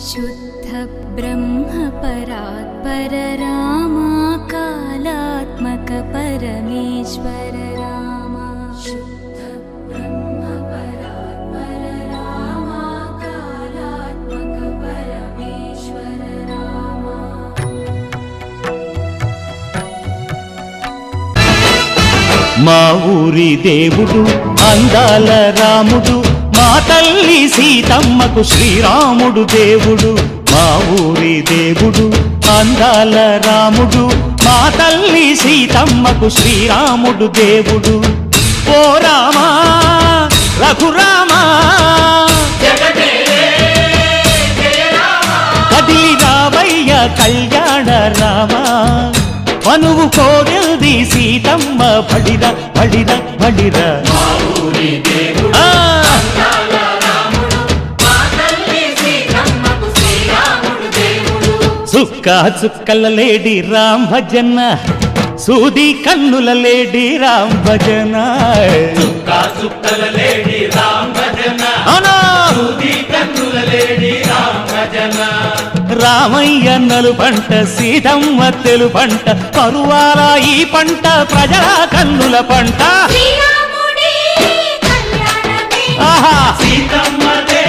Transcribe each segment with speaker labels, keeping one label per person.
Speaker 1: शुद्ध ब्रह्म परात्पर रामा कालात्मक परमेश्वर रामा शुद्ध ब्रह्म परात्पर रामा कालात्मक परमेश्वर रामा।
Speaker 2: మా ఊరి దేవుడు అందాల రాముడు, మా తల్లి సీతమ్మకు శ్రీరాముడు దేవుడు. మా ఊరి దేవుడు అందాల రాముడు, మా తల్లి సీతమ్మకు శ్రీరాముడు దేవుడు. ఓ రామా రఘురామా కదిలి రావయ్య కళ్యాణ రామా, మనువు కోరింది సీతమ్మ బడిర బడిర బడిర. చుక్క చుక్కల లేడి రామ్ భజన, సూది కన్నుల లేడి రామ్ భజన.
Speaker 3: చుక్క చుక్కల లేడి రామ్ భజన, సూది కన్నుల లేడి రామ్ భజన.
Speaker 2: రామయ్య నలు పంట సీతమ్మ తెలు పంట, కరువాల ఈ పంట ప్రజల కన్నుల పంట. ఆహా
Speaker 3: సీతమ్మదే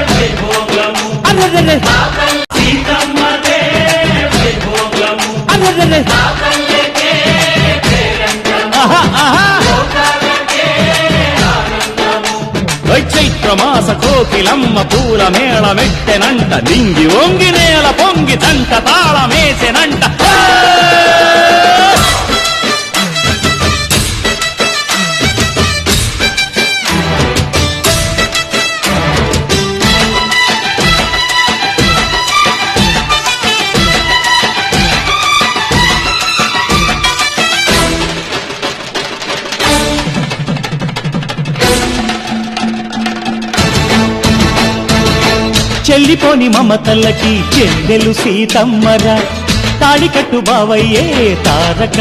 Speaker 3: వైభోగము,
Speaker 2: అరెరెరె
Speaker 3: సీతమ్మదే వైభోగము,
Speaker 2: అరెరెరె
Speaker 3: ఆకళ్ళకే పేరంటము,
Speaker 2: ఆహా ఆహా.
Speaker 3: లోకాలకే ఆనందము.
Speaker 2: చైత్రమాస కోకిలమ్మ పూల మేళ మెట్టెనంట, నింగి ఒంగి నేల పొంగి తంట తాళమేసెనంట. చెల్లిపోని మమతల్లకి చెల్లెలు సీతమ్మరా, తాళికట్టు బావయ్యే తారక